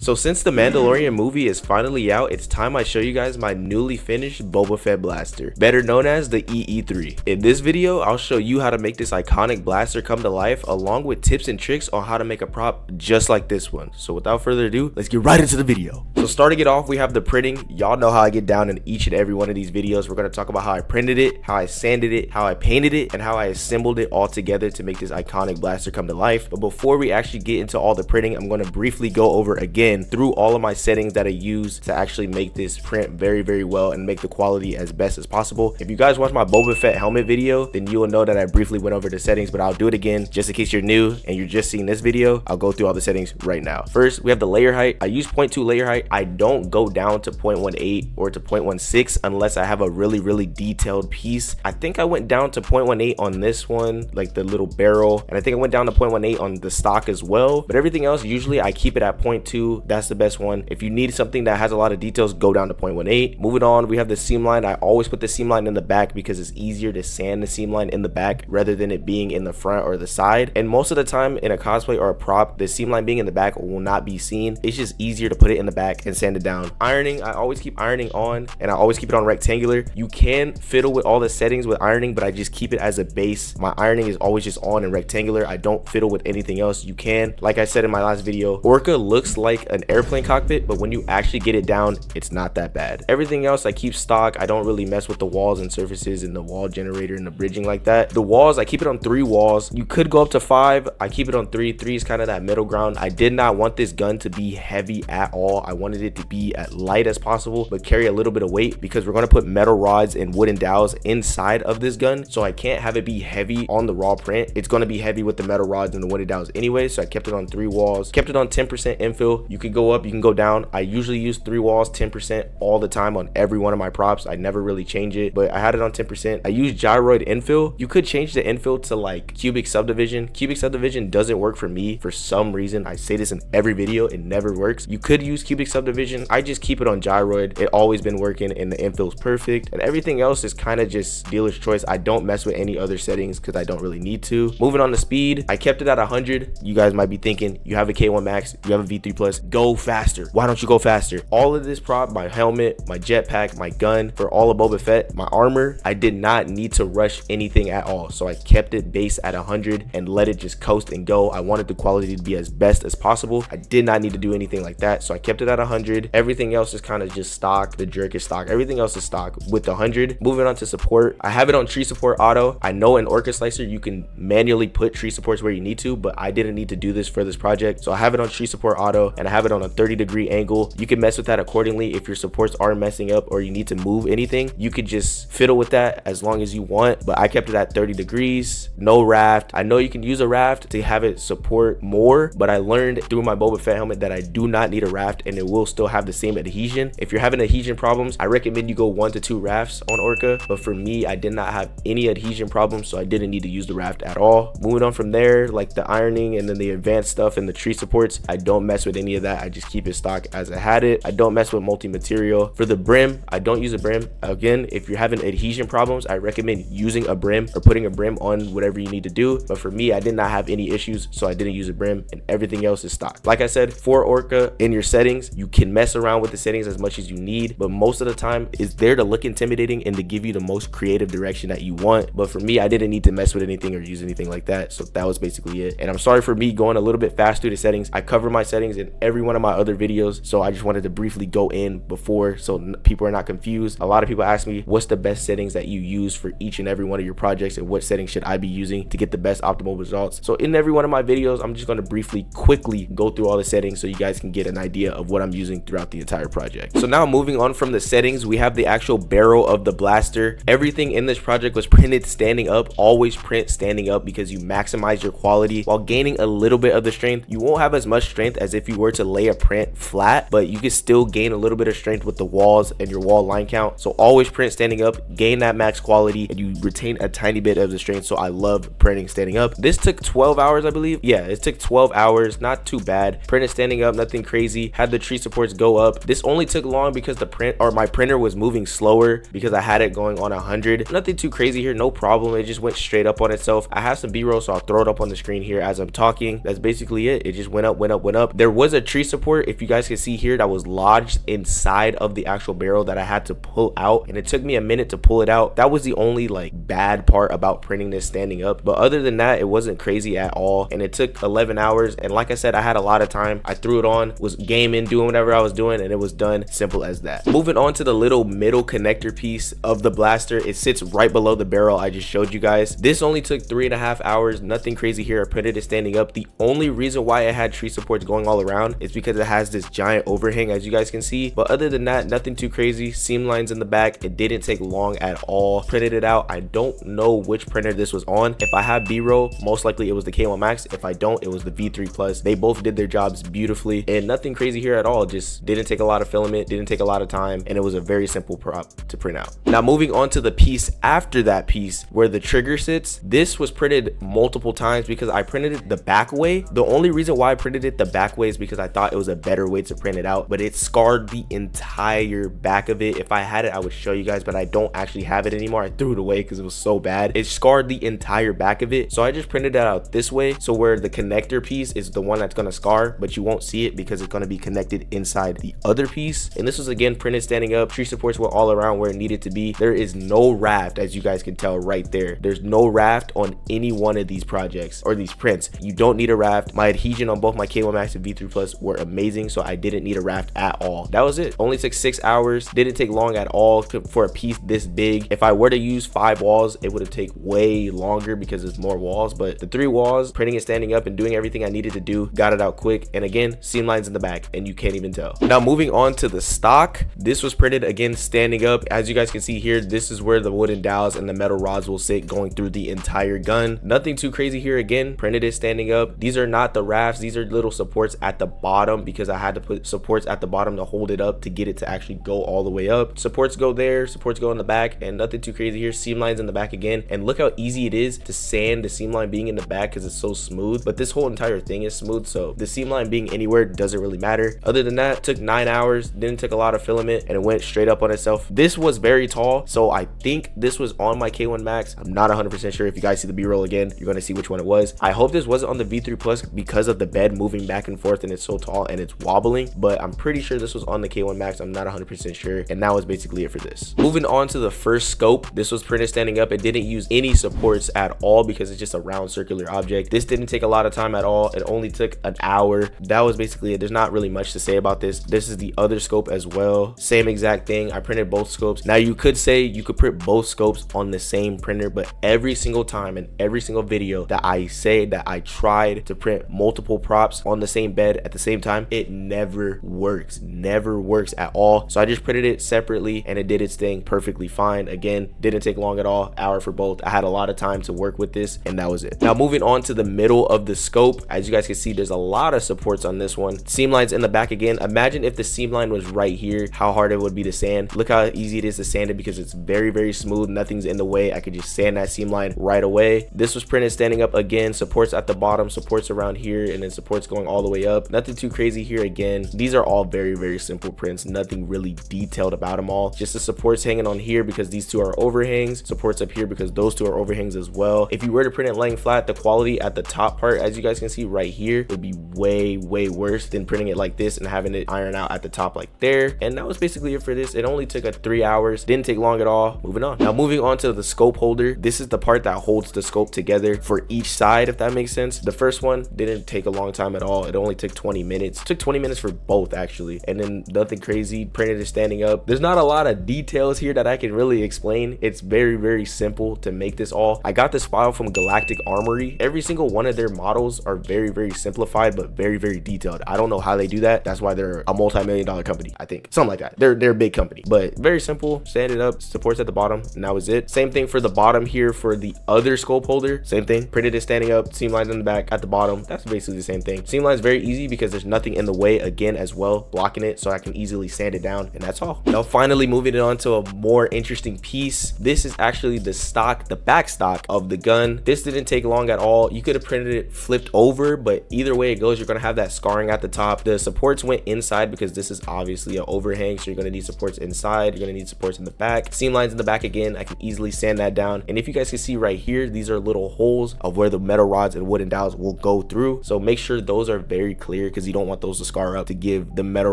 So since the Mandalorian movie is finally out, it's time I show you guys my newly finished Boba Fett blaster, better known as the EE3. In this video, I'll show you how to make this iconic blaster come to life, along with tips and tricks on how to make a prop just like this one. So without further ado, let's get right into the video. So starting it off, we have the printing. Y'all know how I get down in each and every one of these videos. We're going to talk about how I printed it, how I sanded it, how I painted it, and how I assembled it all together to make this iconic blaster come to life. But before we actually get into all the printing, I'm going to briefly go over again through all of my settings that I use to actually make this print very well and make the quality as best as possible. If you guys watch my Boba Fett helmet video, then you will know that I briefly went over the settings, but I'll do it again just in case you're new and you're just seeing this video. I'll go through all the settings right now. First, we have the layer height. I use 0.2 layer height. I don't go down to 0.18 or to 0.16 unless I have a really detailed piece. I think I went down to 0.18 on this one, like the little barrel, and I think I went down to 0.18 on the stock as well, but everything else usually I keep it at 0.2. That's the best one. If you need something that has a lot of details, go down to 0.18. Moving on, we have the seam line. I always put the seam line in the back because it's easier to sand the seam line in the back rather than it being in the front or the side. And most of the time in a cosplay or a prop, the seam line being in the back will not be seen. It's just easier to put it in the back and sand it down. Ironing, I always keep ironing on, and I always keep it on rectangular. You can fiddle with all the settings with ironing, but I just keep it as a base. My ironing is always just on and rectangular. I don't fiddle with anything else. You can, like I said in my last video, Orca looks like an airplane cockpit, but when you actually get it down, it's not that bad. Everything else I keep stock. I don't really mess with the walls and surfaces and the wall generator and the bridging like that. The walls, I keep it on 3 walls. You could go up to 5. I keep it on 3. 3 is kind of that middle ground. I did not want this gun to be heavy at all. I wanted it to be as light as possible but carry a little bit of weight because we're going to put metal rods and wooden dowels inside of this gun, so I can't have it be heavy on the raw print. It's going to be heavy with the metal rods and the wooden dowels anyway, so I kept it on 3 walls. Kept it on 10% infill. You can go up, you can go down. I usually use 3 walls, 10% all the time on every one of my props. I never really change it, but I had it on 10%. I use gyroid infill. You could change the infill to like cubic subdivision. Cubic subdivision doesn't work for me for some reason. I say this in every video, it never works. You could use cubic subdivision. I just keep it on gyroid. It always been working and the infill's perfect, and everything else is kind of just dealer's choice. I don't mess with any other settings because I don't really need to. Moving on to speed, I kept it at 100. You guys might be thinking, you have a K1 Max, you have a V3 Plus, go faster. Why don't you go faster? All of this prop, my helmet, my jetpack, my gun, for all of Boba Fett, my armor, I did not need to rush anything at all, so I kept it base at 100 and let it just coast and go. I wanted the quality to be as best as possible. I did not need to do anything like that, so I kept it at 100. Everything else is kind of just stock. The jerk is stock. Everything else is stock with 100. Moving on to support, I have it on tree support auto. I know in Orca Slicer you can manually put tree supports where you need to, but I didn't need to do this for this project, so I have it on tree support auto, and I have it on a 30-degree angle. You can mess with that accordingly. If your supports are messing up or you need to move anything, you could just fiddle with that as long as you want, but I kept it at 30 degrees. No raft. I know you can use a raft to have it support more, but I learned through my Boba Fett helmet that I do not need a raft and it will still have the same adhesion. If you're having adhesion problems, I recommend you go 1 to 2 rafts on Orca, but for me, I did not have any adhesion problems, so I didn't need to use the raft at all. Moving on from there, like the ironing and then the advanced stuff and the tree supports, I don't mess with any of that. I just keep it stock as I had it. I don't mess with multi-material. For the brim, I don't use a brim. Again, if you're having adhesion problems, I recommend using a brim or putting a brim on whatever you need to do, but for me, I did not have any issues, so I didn't use a brim, and everything else is stock. Like I said, for Orca, in your settings, you can mess around with the settings as much as you need, but most of the time it's there to look intimidating and to give you the most creative direction that you want. But for me, I didn't need to mess with anything or use anything like that, so that was basically it. And I'm sorry for me going a little bit fast through the settings. I cover my settings in every one of my other videos, so I just wanted to briefly go in before so people are not confused. A lot of people ask me what's the best settings that you use for each and every one of your projects and what settings should I be using to get the best optimal results. So in every one of my videos, I'm just going to briefly quickly go through all the settings so you guys can get an idea of what I'm using throughout the entire project. So now moving on from the settings, we have the actual barrel of the blaster. Everything in this project was printed standing up. Always print standing up because you maximize your quality while gaining a little bit of the strength. You won't have as much strength as if you were to lay a print flat, but you can still gain a little bit of strength with the walls and your wall line count. So always print standing up, gain that max quality, and you retain a tiny bit of the strength. So I love printing standing up. This took 12 hours, I believe. Yeah, it took 12 hours. Not too bad. Printed standing up, nothing crazy. Had the tree supports go up. This only took long because the print or my printer was moving slower because I had it going on 100. Nothing too crazy here, no problem. It just went straight up on itself. I have some B-roll, so I'll throw it up on the screen here as I'm talking. That's basically it. It just went up, went up, went up. There was a tree support, if you guys can see here, that was lodged inside of the actual barrel that I had to pull out, and it took me a minute to pull it out. That was the only like bad part about printing this standing up, but other than that, it wasn't crazy at all, and it took 11 hours. And like I said, I had a lot of time. I threw it on, was gaming, doing whatever I was doing, and it was done. Simple as that. Moving on to the little middle connector piece of the blaster, it sits right below the barrel I just showed you guys. This only took 3.5 hours. Nothing crazy here. I printed it standing up. The only reason why it had tree supports going all around is because it has this giant overhang, as you guys can see, but other than that, nothing too crazy. Seam lines in the back. It didn't take long at all. Printed it out. I don't know which printer this was on. If I have B-roll, most likely it was the K1 Max. If I don't, it was the V3 Plus. They both did their jobs beautifully, and nothing crazy here at all. Just didn't take a lot of filament, didn't take a lot of time, and it was a very simple prop to print out. Now moving on to the piece after that piece where the trigger sits, this was printed multiple times because I printed it the back way. The only reason why I printed it the back way is because I thought it was a better way to print it out, but it scarred the entire back of it. If I had it, I would show you guys, but I don't actually have it anymore. I threw it away because it was so bad. It scarred the entire back of it, so I just printed it out this way, so where the connector piece is the one that's going to scar, but you won't see it because it's going to be connected inside the other piece. And this was again printed standing up. Tree supports were all around where it needed to be. There is no raft, as you guys can tell right there. There's no raft on any one of these projects or these prints. You don't need a raft. My adhesion on both my K1 Max and V3 Plus were amazing, so I didn't need a raft at all. That was it. Only took 6 hours. Didn't take long at all for a piece this big. If I were to use 5 walls, it would have taken way longer because there's more walls, but the 3 walls, printing it standing up and doing everything I needed to do, got it out quick. And again, seam lines in the back, and you can't even tell. Now moving on to the stock, this was printed again standing up. As you guys can see here, this is where the wooden dowels and the metal rods will sit going through the entire gun. Nothing too crazy here. Again, printed it standing up. These are not the rafts. These are little supports at the bottom because I had to put supports at the bottom to hold it up to get it to actually go all the way up. Supports go there, supports go in the back, and nothing too crazy here. Seam lines in the back again, and look how easy it is to sand the seam line being in the back because it's so smooth, but this whole entire thing is smooth, so the seam line being anywhere doesn't really matter. Other than that, took 9 hours, didn't take a lot of filament, and it went straight up on itself. This was very tall, so I think this was on my K1 Max. I'm not 100% sure. If you guys see the B-roll again, you're going to see which one it was. I hope this wasn't on the V3 Plus because of the bed moving back and forth and it's so tall and it's wobbling, but I'm pretty sure this was on the K1 Max. I'm not 100% sure, and that was basically it for this. Moving on to the first scope, this was printed standing up. It didn't use any supports at all because it's just a round circular object. This didn't take a lot of time at all. It only took an hour. That was basically it. There's not really much to say about this. This is the other scope as well. Same exact thing. I printed both scopes. Now you could say you could print both scopes on the same printer, but every single time in every single video that I say that I tried to print multiple props on the same bed at the same time, it never works. Never works at all. So I just printed it separately and it did its thing perfectly fine. Again, didn't take long at all. Hour for both. I had a lot of time to work with this, and that was it. Now moving on to the middle of the scope, as you guys can see, there's a lot of supports on this one. Seam lines in the back again. Imagine if the seam line was right here, how hard it would be to sand. Look how easy it is to sand it because it's very, very smooth. Nothing's in the way. I could just sand that seam line right away. This was printed standing up again. Supports at the bottom, supports around here, and then supports going all the way up. Nothing too crazy here again. These are all very, very simple prints. Nothing really detailed about them all. Just the supports hanging on here because these two are overhangs. Supports up here because those two are overhangs as well. If you were to print it laying flat, the quality at the top part, as you guys can see right here, would be way, way worse than printing it like this and having it iron out at the top like there. And that was basically it for this. It only took 3 hours. Didn't take long at all. Moving on. Now moving on to the scope holder. This is the part that holds the scope together for each side, if that makes sense. The first one didn't take a long time at all. It only took 20 minutes. It took 20 minutes for both actually. And then nothing crazy. Printed it standing up. There's not a lot of details here that I can really explain. It's very, very simple to make this all. I got this file from Galactic Armory. Every single one of their models are very, very simplified, but very, very detailed. I don't know how they do that. That's why they're a multi-million-dollar company, I think. Something like that. They're a big company, but very simple. Stand it up, supports at the bottom, and that was it. Same thing for the bottom here for the other scope holder. Same thing. Printed it standing up, seam lines in the back at the bottom. That's basically the same thing. Seam lines very easy because there's nothing in the way again as well, blocking it, so I can easily sand it down, and that's all. Now finally moving it on to a more interesting piece. This is actually the stock, the back stock of the gun. This didn't take long at all. You could have printed it flipped over, but either way it goes, you're gonna have that scarring at the top. The supports went inside because this is obviously an overhang, so you're gonna need supports inside. You're gonna need supports in the back. Seam lines in the back again. I can easily sand that down. And if you guys can see right here, these are little holes of where the metal rods and wooden dowels will go through. So make sure those are very clear because because you don't want those to scar up to give the metal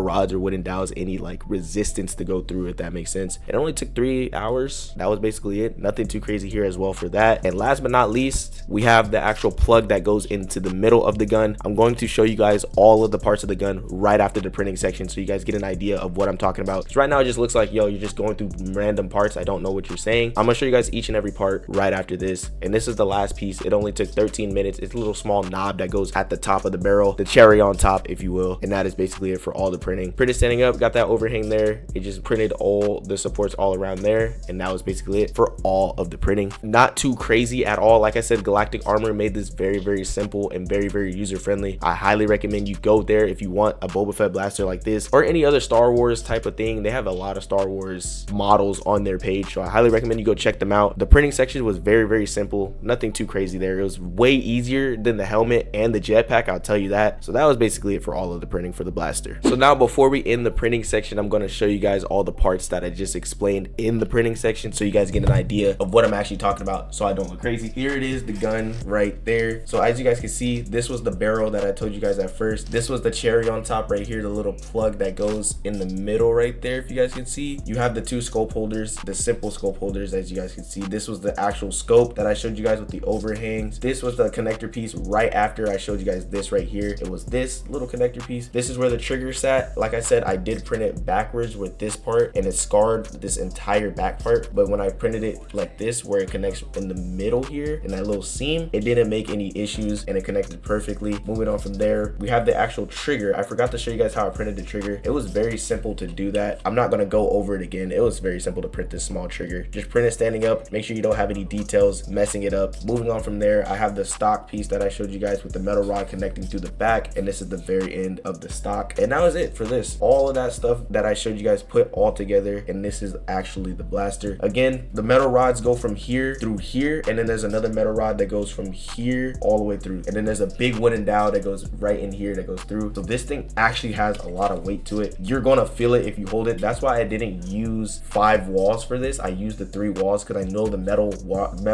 rods or wooden dowels any like resistance to go through, if that makes sense. It only took 3 hours. That was basically it. Nothing too crazy here as well for that. And last but not least, we have the actual plug that goes into the middle of the gun. I'm going to show you guys all of the parts of the gun right after the printing section so you guys get an idea of what I'm talking about. Because right now it just looks like, yo, you're just going through random parts. I don't know what you're saying. I'm gonna show you guys each and every part right after this. And this is the last piece. It only took 13 minutes. It's a little small knob that goes at the top of the barrel, the cherry on top, if you will. And that is basically it for all the printing. Printed standing up, got that overhang there. It just printed all the supports all around there. And that was basically it for all of the printing. Not too crazy at all. Like I said, Galactic Armor made this very, very simple and very, very user-friendly. I highly recommend you go there if you want a Boba Fett blaster like this or any other Star Wars type of thing. They have a lot of Star Wars models on their page, so I highly recommend you go check them out. The printing section was very, very simple. Nothing too crazy there. It was way easier than the helmet and the jetpack, I'll tell you that. So that was basically it for all of the printing for the blaster. So now before we end the printing section, I'm going to show you guys all the parts that I just explained in the printing section so you guys get an idea of what I'm actually talking about so I don't look crazy. Here it is, the gun right there. So as you guys can see, this was the barrel that I told you guys at first. This was the cherry on top right here, the little plug that goes in the middle right there. If you guys can see, you have the 2 scope holders, the simple scope holders. As you guys can see, this was the actual scope that I showed you guys with the overhangs. This was the connector piece right after I showed you guys this right here. It was this little connector piece. This is where the trigger sat. Like I said, I did print it backwards with this part and it scarred this entire back part, but when I printed it like this where it connects in the middle here in that little seam, it didn't make any issues and it connected perfectly. Moving on from there, we have the actual trigger. I forgot to show you guys how I printed the trigger. It was very simple to do that. I'm not going to go over it again. It was very simple to print this small trigger. Just print it standing up. Make sure you don't have any details messing it up. Moving on from there, I have the stock piece that I showed you guys with the metal rod connecting through the back, and this is the very end of the stock. And that was it for this. All of that stuff that I showed you guys put all together, and this is actually the blaster. Again, the metal rods go from here through here, and then there's another metal rod that goes from here all the way through, and then there's a big wooden dowel that goes right in here that goes through. So this thing actually has a lot of weight to it. You're gonna feel it if you hold it. That's why I didn't use 5 walls for this. I used the 3 walls because I know the metal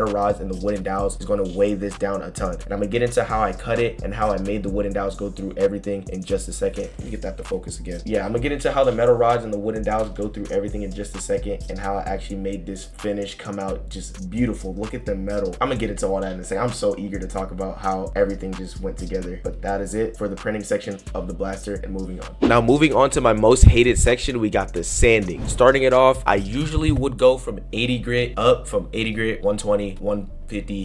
rods and the wooden dowels is going to weigh this down a ton. And I'm gonna get into how I cut it and how I made the wooden dowels go through everything in just a second. Let me get that to focus again. Yeah, I'm gonna get into how the metal rods and the wooden dowels go through everything in just a second and how I actually made this finish come out just beautiful. Look at the metal. I'm gonna get into all that in a second. I'm so eager to talk about how everything just went together. But that is it for the printing section of the blaster, and moving on. Now moving on to my most hated section, we got the sanding. Starting it off, I usually would go from 80 grit up, from 80 grit, 120, 150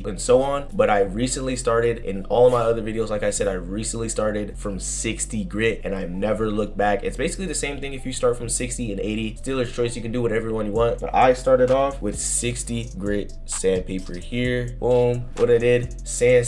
and so on, but I recently started, in all of my other videos, like I said, I recently started from 60 grit and I've never looked back. It's basically the same thing if you start from 60 and 80. Stealer's choice, you can do whatever one you want, but I started off with 60 grit sandpaper here. Boom. What I did, sand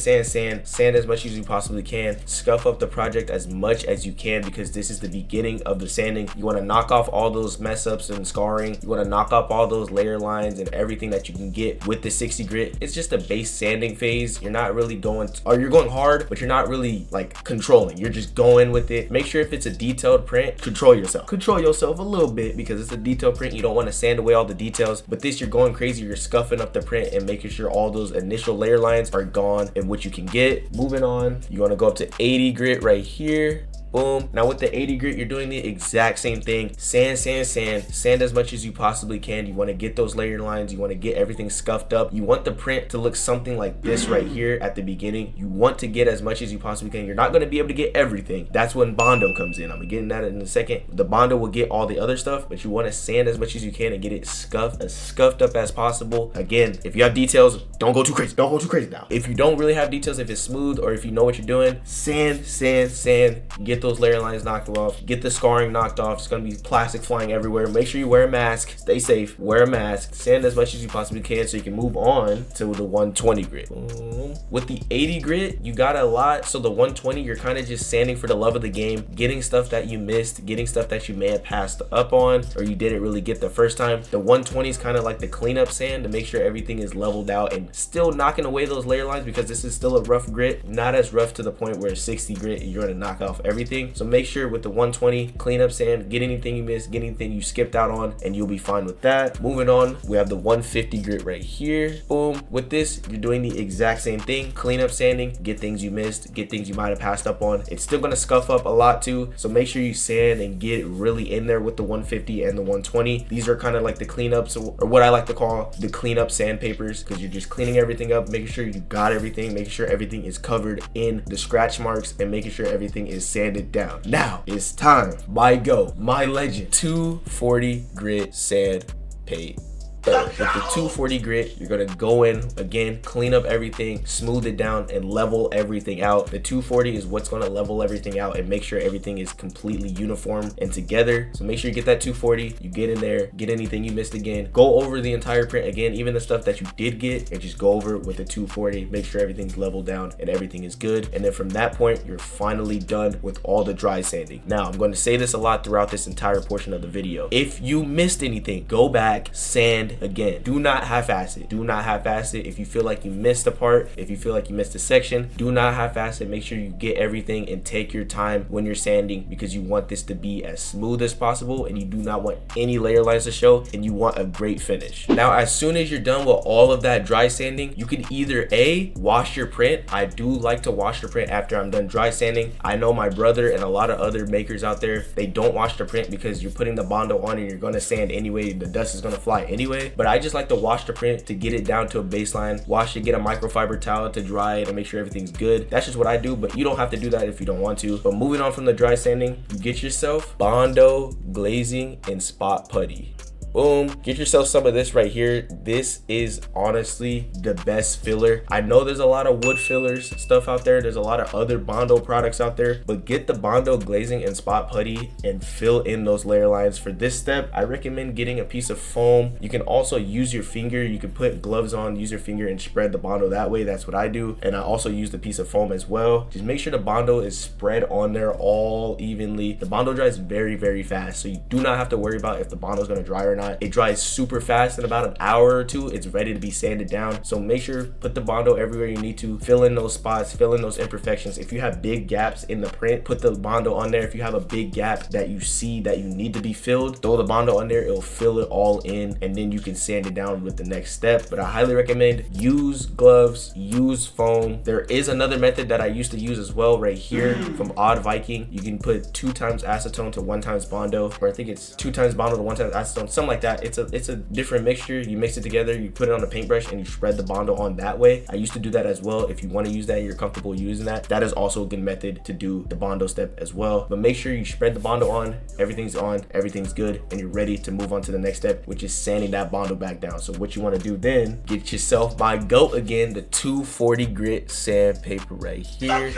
as much as you possibly can. Scuff up the project as much as you can because this is the beginning of the sanding. You want to knock off all those mess ups and scarring. You want to knock off all those layer lines and everything that you can get with the 60 grit. It's just a base sanding phase. You're not really going, or you're going hard, but you're not really like controlling. You're just going with it. Make sure if it's a detailed print, control yourself a little bit because it's a detailed print. You don't want to sand away all the details, but this, you're going crazy. You're scuffing up the print and making sure all those initial layer lines are gone and what you can get. Moving on, you want to go up to 80 grit right here. Boom. Now with the 80 grit, you're doing the exact same thing. Sand as much as you possibly can. You want to get those layer lines. You want to get everything scuffed up. You want the print to look something like this right here at the beginning. You want to get as much as you possibly can. You're not going to be able to get everything. That's when Bondo comes in. I'm going to get into that in a second. The Bondo will get all the other stuff, but you want to sand as much as you can and get it scuffed, as scuffed up as possible. Again, if you have details, don't go too crazy. Don't go too crazy now. If you don't really have details, if it's smooth or if you know what you're doing, sand, get those layer lines knocked off, get the scarring knocked off. It's gonna be plastic flying everywhere. Make sure you wear a mask, stay safe, wear a mask, sand as much as you possibly can so you can move on to the 120 grit. With the 80 grit, you got a lot, so the 120, you're kind of just sanding for the love of the game, getting stuff that you missed, getting stuff that you may have passed up on or you didn't really get the first time. The 120 is kind of like the cleanup sand to make sure everything is leveled out and still knocking away those layer lines because this is still a rough grit, not as rough to the point where 60 grit you're gonna knock off everything. everything. So make sure with the 120, clean up sand, get anything you missed, get anything you skipped out on, and you'll be fine with that. Moving on, we have the 150 grit right here. Boom. With this, you're doing the exact same thing. Clean up sanding, get things you missed, get things you might have passed up on. It's still gonna scuff up a lot too, so make sure you sand and get it really in there with the 150 and the 120. These are kind of like the cleanups, or what I like to call the cleanup sandpapers, because you're just cleaning everything up, making sure you got everything, making sure everything is covered in the scratch marks, and making sure everything is sanded down. Now it's time. My legend 240 grit sandpaper. With the 240 grit, you're gonna go in again, clean up everything, smooth it down, and level everything out. The 240 is what's gonna level everything out and make sure everything is completely uniform and together. So make sure you get that 240, you get in there, get anything you missed again, go over the entire print again, even the stuff that you did get, and just go over it with the 240, make sure everything's leveled down and everything is good. And then from that point, you're finally done with all the dry sanding. Now, I'm going to say this a lot throughout this entire portion of the video. If you missed anything, go back, sand again. Do not half-ass it. Do not half-ass it. If you feel like you missed a part, if you feel like you missed a section, do not half-ass it. Make sure you get everything and take your time when you're sanding, because you want this to be as smooth as possible and you do not want any layer lines to show, and you want a great finish. Now, as soon as you're done with all of that dry sanding, you can either A, wash your print. I do like to wash the print after I'm done dry sanding. I know my brother and a lot of other makers out there, they don't wash the print because you're putting the Bondo on and you're going to sand anyway. The dust is going to fly anyway. But I just like to wash the print to get it down to a baseline. Wash it, get a microfiber towel to dry it and make sure everything's good. That's just what I do, but you don't have to do that if you don't want to. But moving on from the dry sanding, you get yourself Bondo glazing and spot putty. Boom, get yourself some of this right here. This is honestly the best filler. I know there's a lot of wood fillers stuff out there, there's a lot of other Bondo products out there, but get the Bondo glazing and spot putty and fill in those layer lines. For this step, I recommend getting a piece of foam. You can also use your finger. You can put gloves on, use your finger and spread the Bondo that way. That's what I do, and I also use the piece of foam as well. Just make sure the Bondo is spread on there all evenly. The Bondo dries very, very fast, so you do not have to worry about if the Bondo is going to dry or not. It dries super fast. In about an hour or two, it's ready to be sanded down. So make sure, put the Bondo everywhere you need to, fill in those spots, fill in those imperfections. If you have big gaps in the print, put the Bondo on there. If you have a big gap that you see that you need to be filled, throw the Bondo on there, it'll fill it all in, and then you can sand it down with the next step. But I highly recommend use gloves, use foam. There is another method that I used to use as well right here from Odd Viking. You can put 2 times acetone to 1 times Bondo, or I think it's 2 times Bondo to 1 times acetone, something like that. It's a different mixture. You mix it together, you put it on a paintbrush, and you spread the Bondo on that way. I used to do that as well. If you want to use that, you're comfortable using that, that is also a good method to do the Bondo step as well. But make sure you spread the Bondo on, everything's good, and you're ready to move on to the next step, which is sanding that Bondo back down. So what you want to do then, get yourself my goat again, the 240 grit sandpaper right here.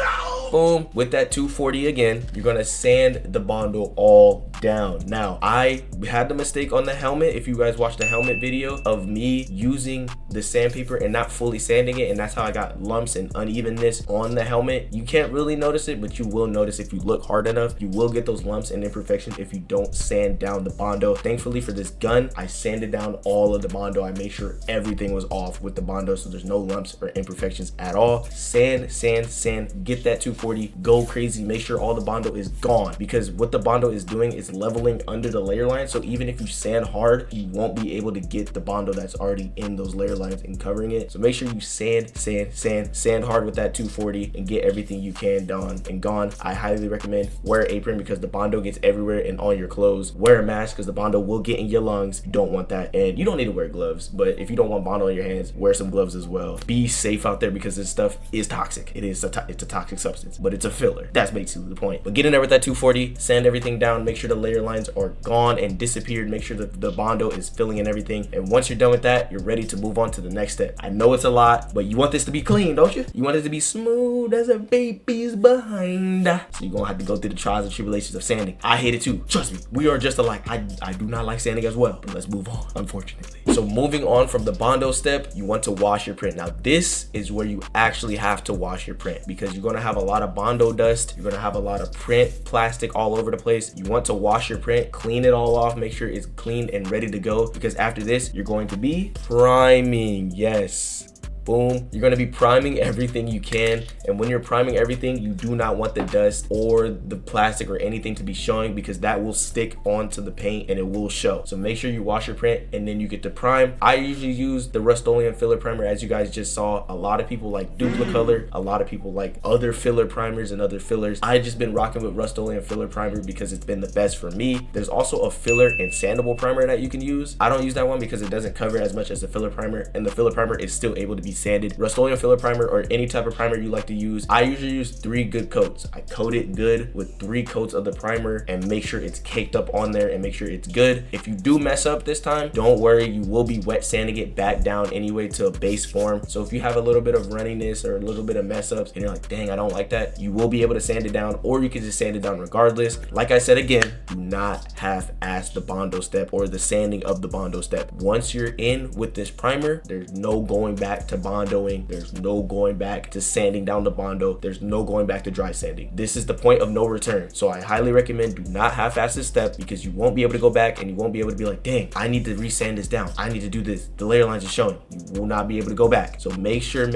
Boom. With that 240 again, you're gonna sand the Bondo all down. Now, I had the mistake on the helmet. If you guys watched the helmet video of me using the sandpaper and not fully sanding it, and that's how I got lumps and unevenness on the helmet. You can't really notice it, but you will notice if you look hard enough. You will get those lumps and imperfections if you don't sand down the Bondo. Thankfully for this gun, I sanded down all of the Bondo. I made sure everything was off with the Bondo, so there's no lumps or imperfections at all. Sand, sand, sand, get that 240, go crazy, make sure all the Bondo is gone, because what the Bondo is doing is leveling under the layer line. So even if you sand hard, you won't be able to get the Bondo that's already in those layer lines and covering it. So make sure you sand, sand, sand, sand hard with that 240 and get everything you can done and gone. I highly recommend wear an apron because the Bondo gets everywhere and on your clothes. Wear a mask because the Bondo will get in your lungs. You don't want that. And you don't need to wear gloves, but if you don't want Bondo on your hands, wear some gloves as well. Be safe out there because this stuff is toxic. It's a toxic substance, but it's a filler. That's basically the point. But get in there with that 240, sand everything down, make sure the layer lines are gone and disappeared, make sure that the Bondo is filling in everything. And once you're done with that, you're ready to move on to the next step. I know it's a lot, but you want this to be clean, don't you? You want it to be smooth as a baby's behind. So you're gonna have to go through the trials and tribulations of sanding. I hate it too, trust me. We are just alike. I do not like sanding as well, but let's move on, unfortunately. So moving on from the Bondo step, you want to wash your print. Now this is where you actually have to wash your print because you're gonna have a lot of Bondo dust. You're gonna have a lot of print plastic all over the place. You want to wash your print, clean it all off, make sure it's clean and ready to go, because after this, you're going to be priming. Yes, Boom. You're gonna be priming everything you can, and when you're priming everything, you do not want the dust or the plastic or anything to be showing, because that will stick onto the paint and it will show. So make sure you wash your print and then you get to prime. I usually use the Rust-Oleum filler primer, as you guys just saw. A lot of people like Duplicolor, a lot of people like other filler primers and other fillers. I just been rocking with Rust-Oleum filler primer because it's been the best for me. There's also a filler and sandable primer that you can use. I don't use that one because it doesn't cover as much as the filler primer, and the filler primer is still able to be sanded. Rust-Oleum filler primer, or any type of primer you like to use, I usually use 3 good coats. I coat it good with 3 coats of the primer and make sure it's caked up on there and make sure it's good. If you do mess up this time, don't worry, you will be wet sanding it back down anyway to a base form. So if you have a little bit of runniness or a little bit of mess ups and you're like, dang, I don't like that, you will be able to sand it down, or you can just sand it down regardless. Like I said again, do not half-ass the Bondo step or the sanding of the Bondo step. Once you're in with this primer, there's no going back to bondoing. There's no going back to sanding down the Bondo. There's no going back to dry sanding. This is the point of no return. So I highly recommend do not half-ass this step, because you won't be able to go back and you won't be able to be like, dang, I need to resand this down. I need to do this. The layer lines are showing. You will not be able to go back. So make sure,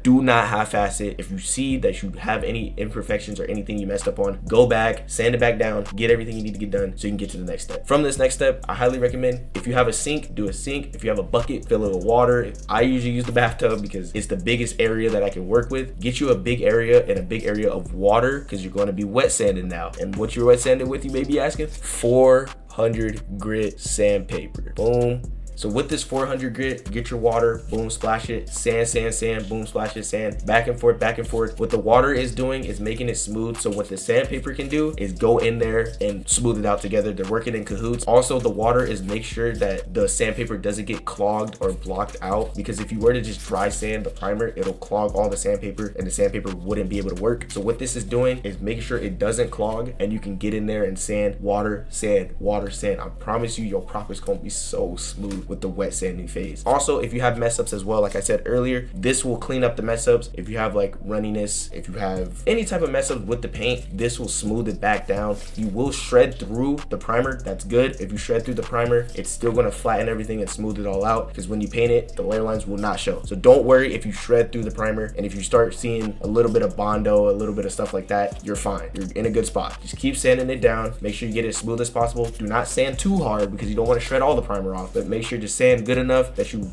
do not half-ass it. If you see that you have any imperfections or anything you messed up on, go back, sand it back down, get everything you need to get done so you can get to the next step. From this next step, I highly recommend, if you have a sink, do a sink. If you have a bucket, fill it with water. I usually use the bathtub because it's the biggest area that I can work with. Get you a big area and a big area of water, because you're going to be wet sanding now. And what you're wet sanding with, you may be asking, 400 grit sandpaper. Boom. So with this 400 grit, get your water, boom, splash it, sand, boom, splash it, sand, back and forth, back and forth. What the water is doing is making it smooth. So what the sandpaper can do is go in there and smooth it out together. They're working in cahoots. Also, the water is make sure that the sandpaper doesn't get clogged or blocked out, because if you were to just dry sand the primer, it'll clog all the sandpaper and the sandpaper wouldn't be able to work. So what this is doing is making sure it doesn't clog, and you can get in there and sand, water, sand, water, sand. I promise you, your prop is gonna be so smooth with the wet sanding phase. Also, if you have mess ups as well, like I said earlier, this will clean up the mess ups. If you have like runniness, if you have any type of mess ups with the paint, this will smooth it back down. You will shred through the primer, that's good. If you shred through the primer, it's still gonna flatten everything and smooth it all out, because when you paint it, the layer lines will not show. So don't worry if you shred through the primer, and if you start seeing a little bit of Bondo, a little bit of stuff like that, you're fine. You're in a good spot. Just keep sanding it down. Make sure you get it as smooth as possible. Do not sand too hard, because you don't want to shred all the primer off, but make sure to sand good enough that you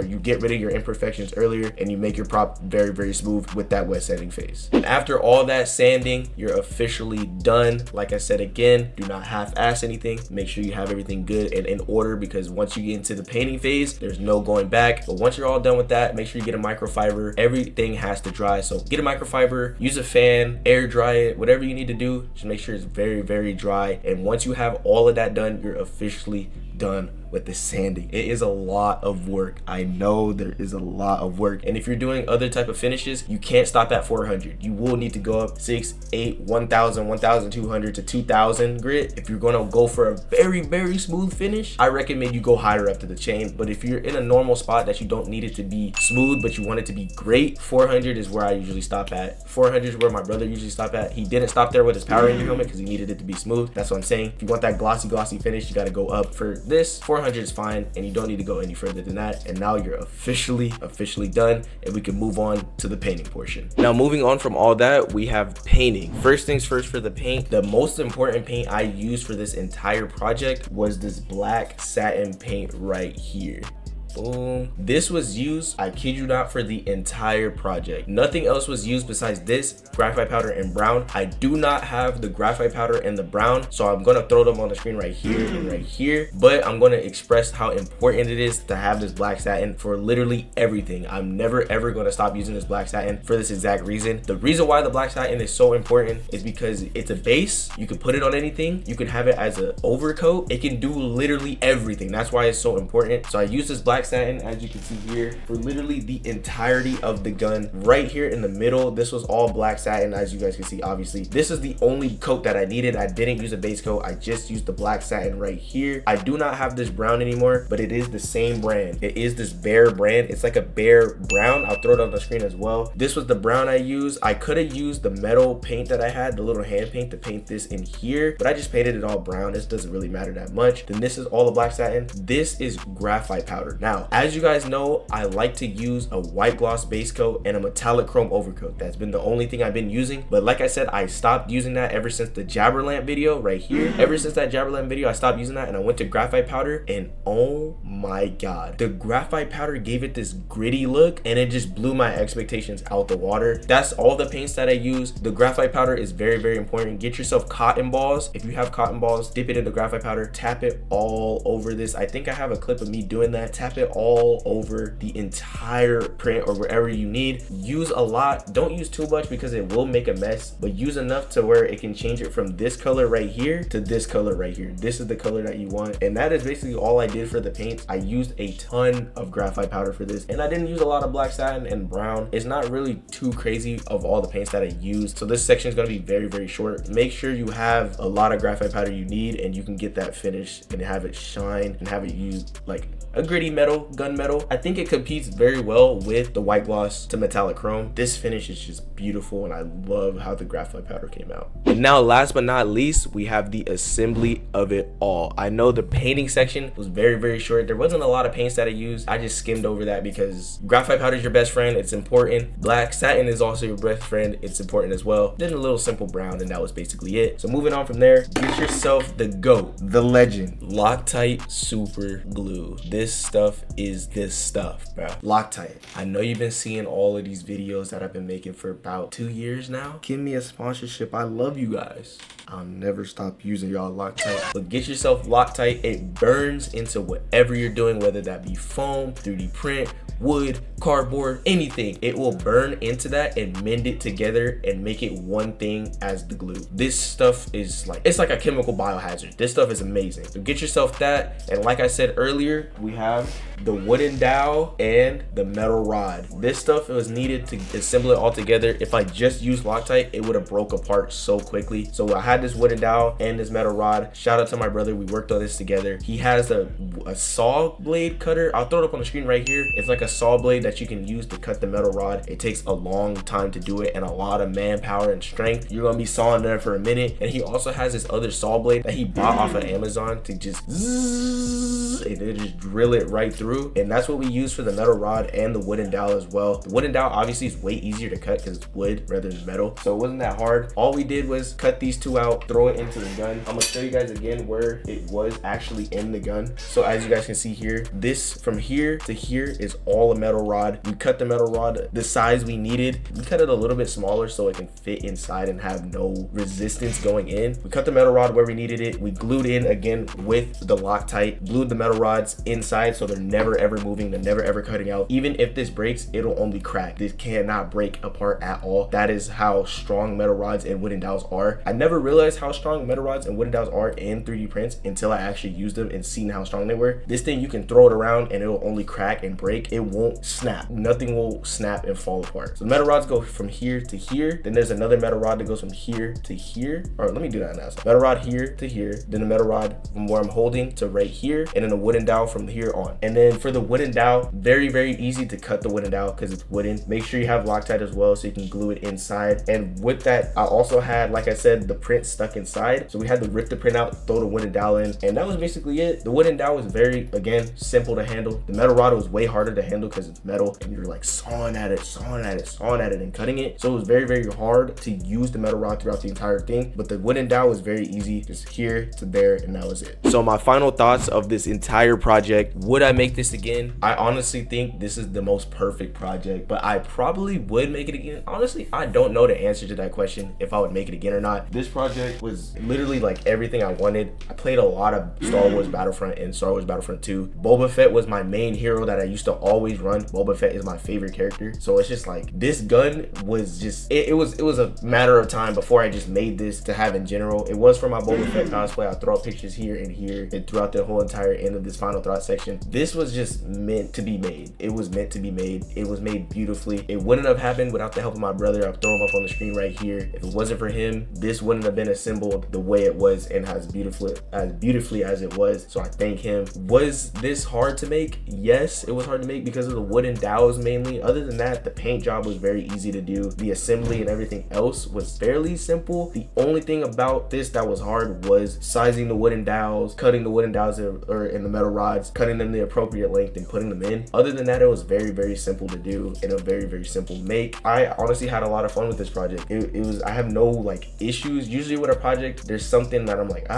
you get rid of your imperfections earlier, and you make your prop very smooth with that wet sanding phase. And after all that sanding, you're officially done. Like I said again, do not half-ass anything. Make sure you have everything good and in order, because once you get into the painting phase, there's no going back. But once you're all done with that, make sure you get a microfiber. Everything has to dry, so get a microfiber, use a fan, air dry it, whatever you need to do. Just make sure it's very dry. And once you have all of that done, you're officially done with the sanding. It is a lot of work. I know there is a lot of work. And if you're doing other type of finishes, you can't stop at 400. You will need to go up 6, 8, 1000, 1200 to 2000 grit. If you're gonna go for a very smooth finish, I recommend you go higher up to the chain. But if you're in a normal spot that you don't need it to be smooth, but you want it to be great, 400 is where I usually stop at. 400 is where my brother usually stop at. He didn't stop there with his Power Ranger helmet because he needed it to be smooth. That's what I'm saying. If you want that glossy finish, you gotta go up. For this, 400 is fine, and you don't need to go any further than that. And now you're officially done, and we can move on to the painting portion. Now, moving on from all that, we have painting. First things first, for the paint, the most important paint I used for this entire project was this black satin paint right here. Boom. This was used, I kid you not, for the entire project. Nothing else was used besides this graphite powder and brown. I do not have the graphite powder and the brown, so I'm gonna throw them on the screen right here and right here, but I'm gonna express how important it is to have this black satin for literally everything. I'm never ever gonna stop using this black satin for this exact reason. The reason why the black satin is so important is because it's a base. You can put it on anything. You can have it as an overcoat. It can do literally everything. That's why it's so important. So I use this black satin, as you can see here, for literally the entirety of the gun. Right here in the middle, this was all black satin, as you guys can see. Obviously, this is the only coat that I needed. I didn't use a base coat. I just used the black satin right here. I do not have this brown anymore, but it is the same brand. It is this Bear brand. It's like a Bear brown. I'll throw it on the screen as well. This was the brown I used. I could have used the metal paint that I had, the little hand paint, to paint this in here, but I just painted it all brown. This doesn't really matter that much. Then this is all the black satin. This is graphite powder. Now, Now, as you guys know, I like to use a white gloss base coat and a metallic chrome overcoat. That's been the only thing I've been using. But like I said, I stopped using that ever since the jabber lamp video right here. Ever since that jabber lamp video, I stopped using that and I went to graphite powder, and oh my god, the graphite powder gave it this gritty look and it just blew my expectations out the water. That's all the paints that I use. The graphite powder is very, very important. Get yourself cotton balls. If you have cotton balls, dip it into graphite powder, tap it all over this. I think I have a clip of me doing that. Tap it all over the entire print or wherever you need. Use a lot. Don't use too much because it will make a mess, but use enough to where it can change it from this color right here to this color right here. This is the color that you want, and that is basically all I did for the paint. I used a ton of graphite powder for this, and I didn't use a lot of black satin and brown. It's not really too crazy of all the paints that I used, so this section is going to be very, very short. Make sure you have a lot of graphite powder you need, and you can get that finished and have it shine and have it used like a gritty metal, gunmetal. I think it competes very well with the white gloss to metallic chrome. This finish is just beautiful, and I love how the graphite powder came out. And now, last but not least, we have the assembly of it all. I know the painting section was very, very short. There wasn't a lot of paints that I used. I just skimmed over that because graphite powder is your best friend. It's important. Black satin is also your best friend. It's important as well. Then a little simple brown, and that was basically it. So moving on from there, get yourself the GOAT, the legend, Loctite super glue. This stuff is this stuff, bro. Loctite. I know you've been seeing all of these videos that I've been making for about 2 years now. Give me a sponsorship. I love you guys. I'll never stop using y'all Loctite. But get yourself Loctite. It burns into whatever you're doing, whether that be foam, 3D print, wood, cardboard, anything. It will burn into that and mend it together and make it one thing as the glue. This stuff is like, it's like a chemical biohazard. This stuff is amazing. So get yourself that. And like I said earlier, we have the wooden dowel and the metal rod. This stuff was needed to assemble it all together. If I just used Loctite, it would have broke apart so quickly. So I had this wooden dowel and this metal rod. Shout out to my brother. We worked on this together. He has a saw blade cutter. I'll throw it up on the screen right here. It's like a saw blade that you can use to cut the metal rod. It takes a long time to do it and a lot of manpower and strength. You're gonna be sawing there for a minute. And he also has this other saw blade that he bought off of Amazon to just zzz, and it just drill it right through. And that's what we use for the metal rod and the wooden dowel as well. The wooden dowel obviously is way easier to cut because it's wood rather than metal, so it wasn't that hard. All we did was cut these two out, throw it into the gun. I'm gonna show you guys again where it was actually in the gun. So as you guys can see here, this from here to here is all a metal rod. We cut the metal rod the size we needed. We cut it a little bit smaller so it can fit inside and have no resistance going in. We cut the metal rod where we needed it. We glued in again with the Loctite, glued the metal rods inside so they're never ever moving, they're never ever cutting out. Even if this breaks, it'll only crack. This cannot break apart at all. That is how strong metal rods and wooden dowels are. I never realized how strong metal rods and wooden dowels are in 3D prints until I actually used them and seen how strong they were. This thing, you can throw it around and it'll only crack and break. It won't snap. Nothing will snap and fall apart. So the metal rods go from here to here. Then there's another metal rod that goes from here to here. Or let me do that now. So metal rod here to here. Then the metal rod from where I'm holding to right here. And then the wooden dowel from here on. And then for the wooden dowel, very, very easy to cut the wooden dowel because it's wooden. Make sure you have Loctite as well so you can glue it inside. And with that, I also had, like I said, the print stuck inside. So we had to rip the print out, throw the wooden dowel in, and that was basically it. The wooden dowel was very, again, simple to handle. The metal rod was way harder to handle because it's metal and you're like sawing at it, sawing at it, sawing at it and cutting it. So it was very, very hard to use the metal rod throughout the entire thing. But the wooden dowel was very easy, just here to there, and that was it. So my final thoughts of this entire project: would I make this again? I honestly think this is the most perfect project, but I probably would make it again. Honestly, I don't know the answer to that question if I would make it again or not. This project was literally like everything I wanted. I played a lot of Star Wars Battlefront and Star Wars Battlefront 2. Boba Fett was my main hero that I used to always run. Boba Fett is my favorite character. So it's just like, this gun was just, it was a matter of time before I just made this to have in general. It was for my Boba Fett cosplay. I'll throw up pictures here and here and throughout the whole entire end of this final thought section. This was just meant to be made. It was meant to be made. It was made beautifully. It wouldn't have happened without the help of my brother. I'll throw him up on the screen right here. If it wasn't for him, this wouldn't have been assembled the way it was and as beautifully as it was. So I thank him. Was this hard to make? Yes, it was hard to make because of the wooden dowels mainly. Other than that, the paint job was very easy to do. The assembly and everything else was fairly simple. The only thing about this that was hard was sizing the wooden dowels, cutting the wooden dowels or in the metal rods, cutting them the appropriate appropriate length and putting them in. Other than that, it was very simple to do and a very simple make. I honestly had a lot of fun with this project. It was, I have no like issues. Usually with a project, there's something that I'm like,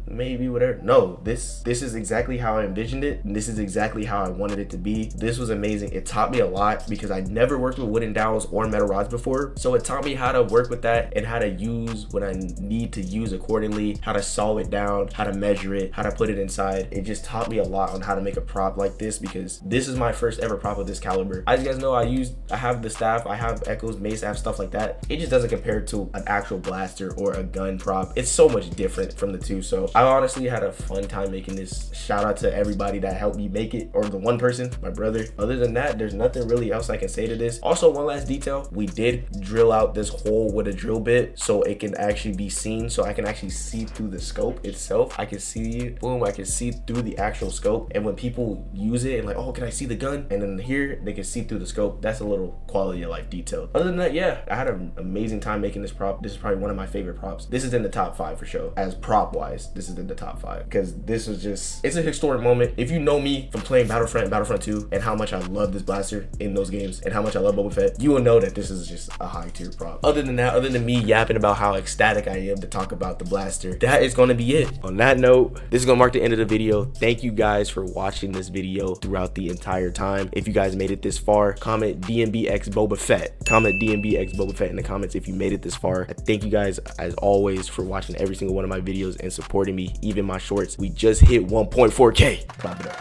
maybe whatever. No, this is exactly how I envisioned it, and this is exactly how I wanted it to be. This was amazing. It taught me a lot because I never worked with wooden dowels or metal rods before, so it taught me how to work with that and how to use what I need to use accordingly, how to saw it down, how to measure it, how to put it inside. It just taught me a lot on how to make a prop like this, because this is my first ever prop of this caliber. As you guys know, I have the staff, I have echoes, mace, I have stuff like that. It just doesn't compare to an actual blaster or a gun prop. It's so much different from the two. So I honestly had a fun time making this. Shout out to everybody that helped me make it, or the one person, my brother. Other than that, there's nothing really else I can say to this. Also, one last detail, we did drill out this hole with a drill bit so it can actually be seen, so I can actually see through the scope itself. I can see, boom, I can see through the actual scope, and when people use it and like, oh, can I see the gun? And then here they can see through the scope. That's a little quality of life detail. Other than that, yeah, I had an amazing time making this prop. This is probably one of my favorite props. This is in the top 5 for sure. As prop wise, this is in the top 5 because this was just, it's a historic moment. If you know me from playing Battlefront and Battlefront 2 and how much I love this blaster in those games and how much I love Boba Fett, you will know that this is just a high tier prop. Other than that, other than me yapping about how ecstatic I am to talk about the blaster, that is going to be it. On that note, this is going to mark the end of the video. Thank you guys for watching this video throughout the entire time. If you guys made it this far, comment DMB X Boba Fett. Comment DMB X Boba Fett in the comments if you made it this far. I thank you guys as always for watching every single one of my videos and supporting me, even my shorts. We just hit 1.4K. Clap it up.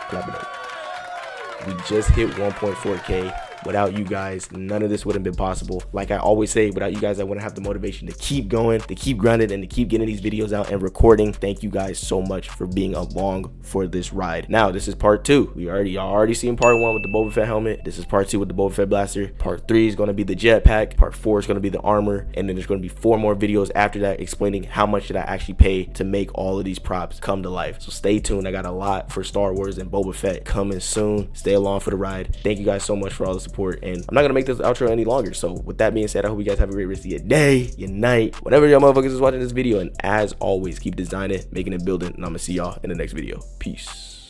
Clap it up. We just hit 1.4K. Without you guys, none of this would have been possible. Like I always say, without you guys, I wouldn't have the motivation to keep going, to keep grinding, and to keep getting these videos out and recording. Thank you guys so much for being along for this ride. Now, this is part 2. Y'all already seen part 1 with the Boba Fett helmet. This is part 2 with the Boba Fett blaster. Part 3 is going to be the jetpack. Part 4 is going to be the armor. And then there's going to be 4 more videos after that explaining how much did I actually pay to make all of these props come to life. So stay tuned. I got a lot for Star Wars and Boba Fett coming soon. Stay along for the ride. Thank you guys so much for all the support. And I'm not going to make this outro any longer. So with that being said, I hope you guys have a great rest of your day, your night, whatever y'all motherfuckers is watching this video. And as always, keep designing, making and building. And I'm going to see y'all in the next video. Peace.